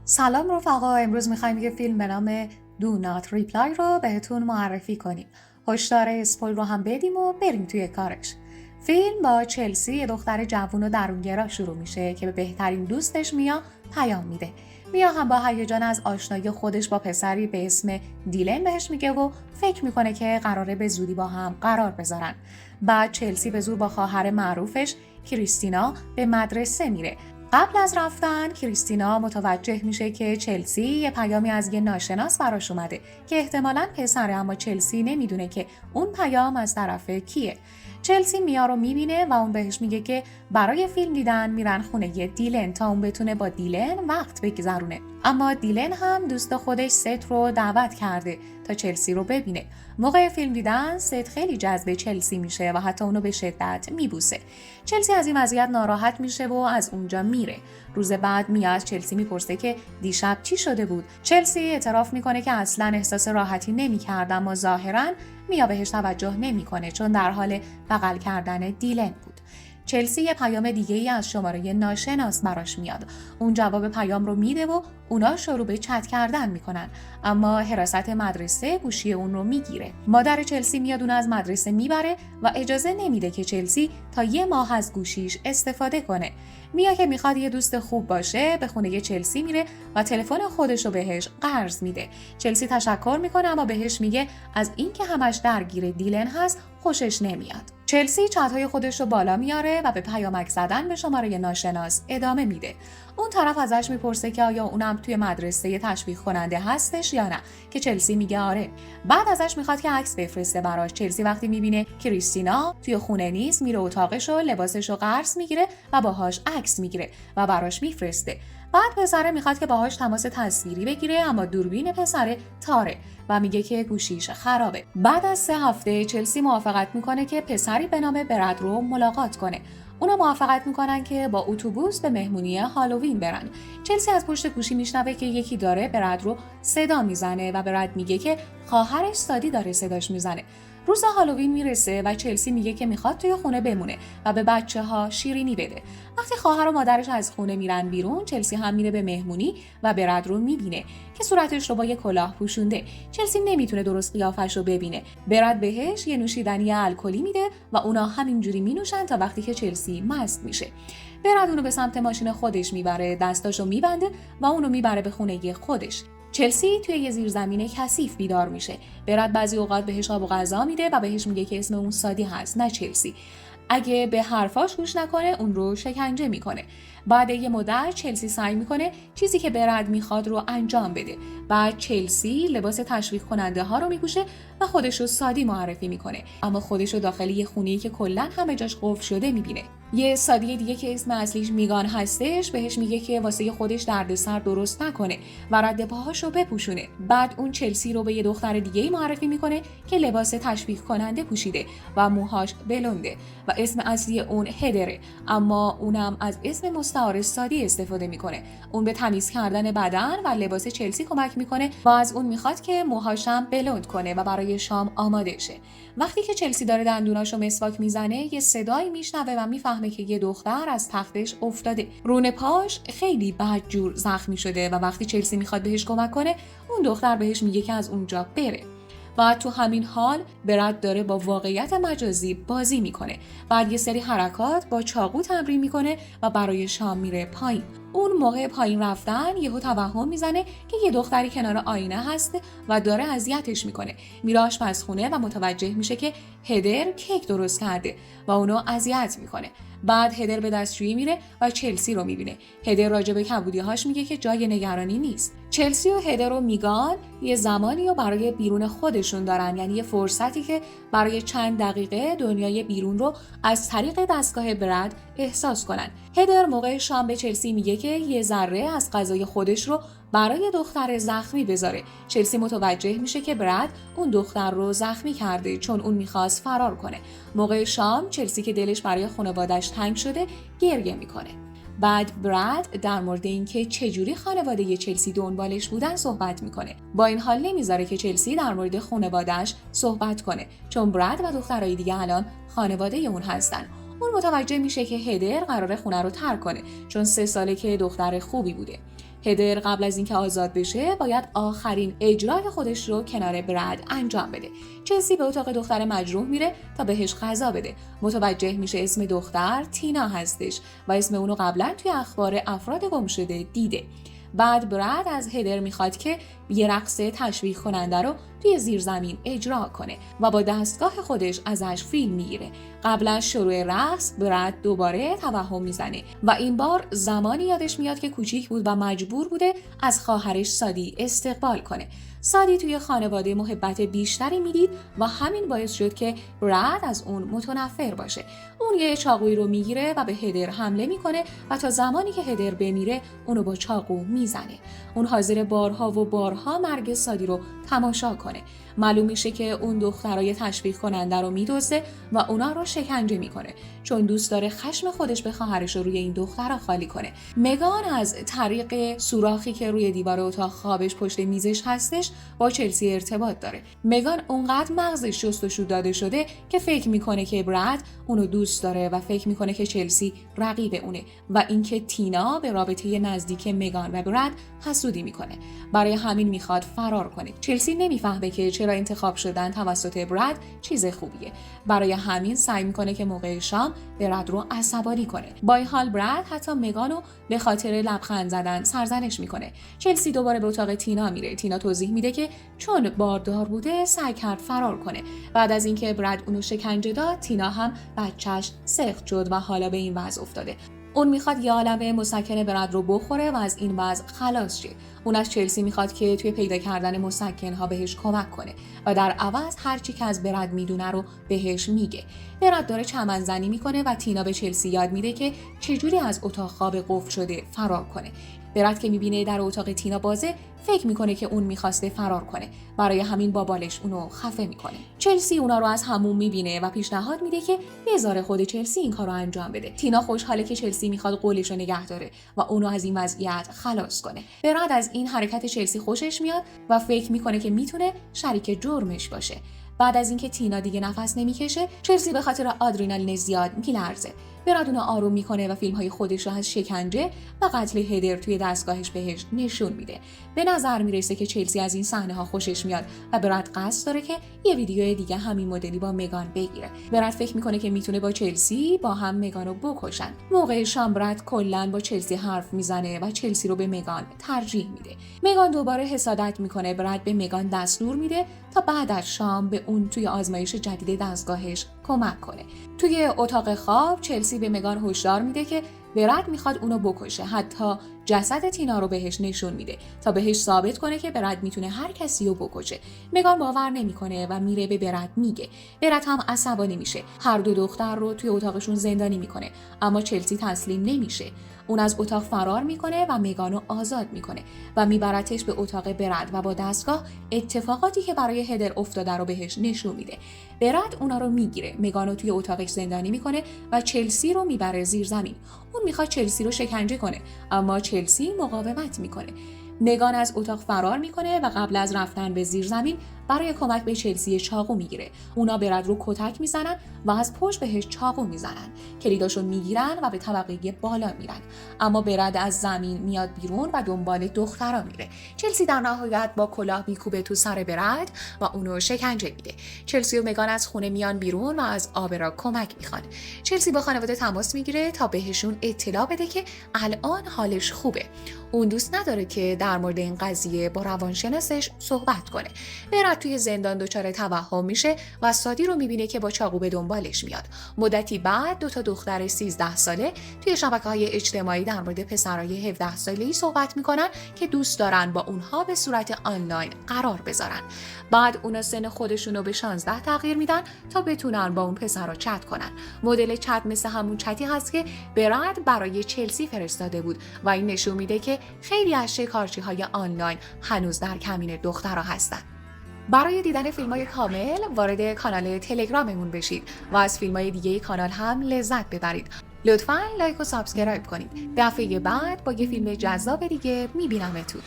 سلام رفقا، امروز میخوایم یه فیلم به نام Do Not Reply رو بهتون معرفی کنیم. هشدار اسپویل رو هم بدیم و بریم توی کارش. فیلم با چلسی، یه دختر جوون و درونگرا شروع میشه که به بهترین دوستش میا پیام میده. میا هم با هیجان از آشنایی خودش با پسری به اسم دیلن بهش میگه و فکر میکنه که قراره به زودی با هم قرار بذارن. بعد چلسی به زور با خواهر معروفش کریستینا به مدرسه میره. قبل از رفتن کریستینا متوجه میشه که چلسی یه پیامی از یه ناشناس براش اومده که احتمالاً پسره، اما چلسی نمیدونه که اون پیام از طرف کیه. چلسی میا رو میبینه و اون بهش میگه که برای فیلم دیدن میرن خونه یه دیلن تا اون بتونه با دیلن وقت بگذرونه. اما دیلن هم دوست خودش ست رو دعوت کرده تا چلسی رو ببینه. موقع فیلم دیدن ست خیلی جذب چلسی میشه و حتی اونو به شدت میبوسه. چلسی از این وضعیت ناراحت میشه و از اونجا میره. روز بعد میا از چلسی میپرسه که دیشب چی شده بود. چلسی اعتراف میکنه که اصلا احساس راحتی نمیکرد، اما ظاهراً میا بهش توجه نمیکنه چون در حال بغل کردن دیلن بود. چلسی یه پیام دیگه ای از شماره ناشناس براش میاد. اون جواب پیام رو میده و اونا شروع به چت کردن میکنن، اما حراست مدرسه گوشی اون رو میگیره. مادر چلسی میاد اون از مدرسه میبره و اجازه نمیده که چلسی تا یه ماه از گوشیش استفاده کنه. میا که میخواد یه دوست خوب باشه به خونه چلسی میره و تلفن خودش رو بهش قرض میده. چلسی تشکر میکنه اما بهش میگه از اینکه همش درگیر دیلن هست خوشش نمیاد. چلسی چت‌های خودش رو بالا میاره و به پیامک زدن به شماره ناشناس ادامه میده. اون طرف ازش میپرسه که آیا اونم توی مدرسه تشویق کننده هستش یا نه، که چلسی میگه آره. بعد ازش میخواد که عکس بفرسته براش. چلسی وقتی میبینه کریستینا توی خونه نیست میره اتاقش و لباسش رو قرض میگیره و باهاش عکس میگیره و براش میفرسته. بعد پسره میخواد که باهاش تماس تصویری بگیره، اما دوربین پسره تاره و میگه که گوشیش خرابه. بعد از 3 هفته چلسی موافقت میکنه که پسری به نام براد رو ملاقات کنه. اونا موافقت میکنن که با اتوبوس به مهمونی هالووین برن. چلسی از پشت گوشی میشنوه که یکی داره براد رو صدا میزنه و براد میگه که خواهرش سادی داره صداش میزنه. روز هالووین میرسه و چلسی میگه که میخواد توی خونه بمونه و به بچه‌ها شیرینی بده. وقتی خواهر و مادرش از خونه میرن بیرون، چلسی هم میره به مهمونی و براد رو میبینه که صورتش رو با یه کلاه پوشونده. چلسی نمیتونه درست قیافش رو ببینه. براد بهش یه نوشیدنی الکلی میده و اونا همینجوری مینوشن تا وقتی که چلسی مست میشه. براد اونو به سمت ماشین خودش میبره، دستاشو میبنده و اونو میبره به خونه خودش. چلسی توی یه زیرزمین کثیف بیدار میشه. براد بعضی اوقات بهش آب و غذا میده و بهش میگه که اسم اون سادی هست نه چلسی. اگه به حرفاش گوش نکنه اون رو شکنجه میکنه. بعد یه مدت چلسی سعی میکنه چیزی که براد میخواد رو انجام بده. بعد چلسی لباس تشویق کننده ها رو میپوشه و خودش رو سادی معرفی میکنه، اما خودش رو داخل یه خونه‌ای که کلاً همه جاش قفل شده میبینه. یه سادی دیگه که اسم اصلیش میگان هستش بهش میگه که واسه خودش دردسر درست نکنه و رد پاهاشو بپوشونه. بعد اون چلسی رو به یه دختر دیگه معرفی میکنه که لباس تشویق کننده پوشیده و موهاش بلونده و اسم اصلی اون هدره، اما اونم از اسم مستعار سادی استفاده میکنه. اون به تمیز کردن بدن و لباس چلسی کمک میکنه و از اون میخواد که موهاشم بلوند کنه و برای شام آماده شه. وقتی که چلسی داره دندوناشو مسواک میزنه یه صدایی میشنوه و میفهمه که یه دختر از تختش افتاده. رون پاش خیلی بدجور زخمی شده و وقتی چلسی میخواد بهش کمک کنه اون دختر بهش میگه که از اونجا بره. و تو همین حال براد داره با واقعیت مجازی بازی میکنه. بعد یه سری حرکات با چاقو تمرین میکنه و برای شام میره پایین. اون موقع پایین رفتن یهو توهم میزنه که یه دختری کنار آینه هست و داره اذیتش میکنه. میره آشپزخونه و متوجه میشه که هدر کیک درست کرده و اونو اذیت میکنه. بعد هدر به دستشویی میره و چلسی رو میبینه. هدر راجع به کبودی‌هاش میگه که جای نگرانی نیست. چلسی و هدر و میگان یه زمانی رو برای بیرون خودشون دارن، یعنی یه فرصتی که برای چند دقیقه دنیای بیرون رو از طریق دستگاه براد احساس کنن. هدر موقع شام به چلسی میگه که یه ذره از غذای خودش رو برای دختر زخمی بذاره. چلسی متوجه میشه که براد اون دختر رو زخمی کرده چون اون میخواست فرار کنه. موقع شام چلسی که دلش برای خانواده‌اش تنگ شده گریه میکنه. بعد براد در مورد اینکه چجوری خانواده چلسی دنبالش بودن صحبت میکنه. با این حال نمیذاره که چلسی در مورد خانواده‌اش صحبت کنه چون براد و دخترای دیگه الان خانواده اون هستن. اون متوجه میشه که هدر قراره خونه رو ترک کنه چون 3 ساله که دختر خوبی بوده. هدر قبل از اینکه آزاد بشه باید آخرین اجرای خودش رو کنار براد انجام بده. چلسی به اتاق دختر مجروح میره تا بهش غذا بده. متوجه میشه اسم دختر تینا هستش و اسم اونو قبلا توی اخبار افراد گم شده دیده. بعد براد از هدر میخواد که یه رقص تشویق کننده رو توی زیرزمین اجرا کنه و با دستگاه خودش ازش فیلم میگیره. قبل از شروع رقص براد دوباره توهم میزنه و این بار زمانی یادش میاد که کوچیک بود و مجبور بوده از خواهرش سادی استقبال کنه. سادی توی خانواده محبت بیشتری میدید و همین باعث شد که براد از اون متنفر باشه. اون یه چاقویی رو میگیره و به هدر حمله میکنه و تا زمانی که هدر بمیره اونو با چاقو میزنه. اون حاضر بارها و بارها مرگ سادی رو تماشا کنه. معلوم میشه که اون دخترای تشویق کننده رو میدزده و اونا رو شکنجه میکنه چون دوست داره خشم خودش به خواهرش رو روی این دخترها خالی کنه. مگان از طریق سوراخی که روی دیوار اتاق خوابش پشت میزش هستش با چلسی ارتباط داره. مگان اونقدر مغزش شستشو داده شده که فکر میکنه که براد اونو دوست داره و فکر میکنه که چلسی رقیب اونه و اینکه تینا به رابطه نزدیک مگان و براد حسودی میکنه. برای همین میخواد فرار کنه. چلسی نمیفهمه که چرا انتخاب شدن توسط براد چیز خوبیه. برای همین سعی میکنه که موقع شام براد رو عصبانی کنه. با این حال براد حتی مگانو به خاطر لبخند زدن سرزنش میکنه. چلسی دوباره به اتاق تینا میره. تینا توضیح میده که چون باردار بوده سعی کرد فرار کنه. بعد از اینکه براد اونو شکنجه داد تینا هم بچه‌ش سخت شد و حالا به این وضع افتاده. اون میخواد یه عالمه مسکن براد رو بخوره و از این وضع خلاص شه. اون از چلسی میخواد که توی پیدا کردن مسکن‌ها بهش کمک کنه و در عوض هر چی که از براد میدونه رو بهش میگه. براد داره چمنزنی میکنه و تینا به چلسی یاد میده که چجوری از اتاق خواب قفل شده فرار کنه. براد که میبینه در اتاق تینا بازه فکر میکنه که اون میخواسته فرار کنه. برای همین با بالش اونو خفه میکنه. چلسی اونا رو از حموم میبینه و پیشنهاد میده که بذاره خود چلسی این کارو انجام بده. تینا خوشحاله که چلسی میخواد قولش رو نگه داره و اونو از این وضعیت خلاص کنه. براد از این حرکت چلسی خوشش میاد و فکر میکنه که میتونه شریک جرمش باشه. بعد از اینکه تینا دیگه نفس نمیکشه، چلسی به خاطر آدرنالین زیاد میلرزه. براد اونو آروم میکنه و فیلم‌های خودش رو از شکنجه و قتل هدر توی دستگاهش بهش نشون میده. به نظر میرسه که چلسی از این صحنه‌ها خوشش میاد و براد قصد داره که یه ویدیو دیگه همین مدلی با مگان بگیره. براد فکر میکنه که میتونه با چلسی با هم مگان رو بکشن. موقع شام براد کلاً با چلسی حرف میزنه و چلسی رو به مگان ترجیح میده. مگان دوباره حسادت میکنه. براد به مگان دستور میده تا بعد از شام به اون توی آزمایش جدید دستگاهش کمک کنه. توی اتاق خواب چلسی به مگان هشدار میده که براد میخواد اونو بکشه. حتی جسد تینا رو بهش نشون میده تا بهش ثابت کنه که براد میتونه هر کسی رو بکشه. مگان باور نمیکنه و میره به براد میگه. براد هم عصبانی میشه. هر دو دختر رو توی اتاقشون زندانی میکنه اما چلسی تسلیم نمیشه. اون از اتاق فرار میکنه و مگانو آزاد میکنه و میبرتش به اتاق براد و با دستگاه اتفاقاتی که برای هدر افتاده رو بهش نشون میده. براد اونا رو میگیره. مگانو توی اتاقش زندانی میکنه و چلسی رو میبره زیر زمین. اون میخواد چلسی رو شکنجه کنه اما چلسی مقاومت میکنه. مگان از اتاق فرار میکنه و قبل از رفتن به زیر زمین برای کمک به چلسی چاقو میگیره. اونا براد رو کتک میزنن و از پشت بهش چاقو میزنن. کلیداشو میگیرن و به طبقه بالا میرن. اما براد از زمین میاد بیرون و دنبال دخترا میره. چلسی در نهایت با کلاه میکوبه تو سر براد و اونو شکنجه میده. چلسی و مگان از خونه میان بیرون و از آبرا کمک میخوان. چلسی با خانواده تماس میگیره تا بهشون اطلاع بده که الان حالش خوبه. اون دوست نداره که در مورد این قضیه با روانشناسش صحبت کنه. براد توی زندان دچار توهم میشه و سادی رو میبینه که با چاقو به دنبالش میاد. مدتی بعد دو تا دختر 13 ساله توی شبکه‌های اجتماعی در مورد پسرای 17 ساله‌ای صحبت میکنن که دوست دارن با اونها به صورت آنلاین قرار بذارن. بعد اونا سن خودشون رو به 16 تغییر میدن تا بتونن با اون پسرا چت کنن. مدل چت مثل همون چتی هست که براد برای چلسی فرستاده بود و این نشون میده که خیلی از شکارچی‌های آنلاین هنوز در کمین دخترها هستن. برای دیدن فیلم‌های کامل وارد کانال تلگراممون بشید و از فیلم‌های دیگه کانال هم لذت ببرید. لطفاً لایک و سابسکرایب کنید. دفعه بعد با یه فیلم جذاب دیگه میبینمتون.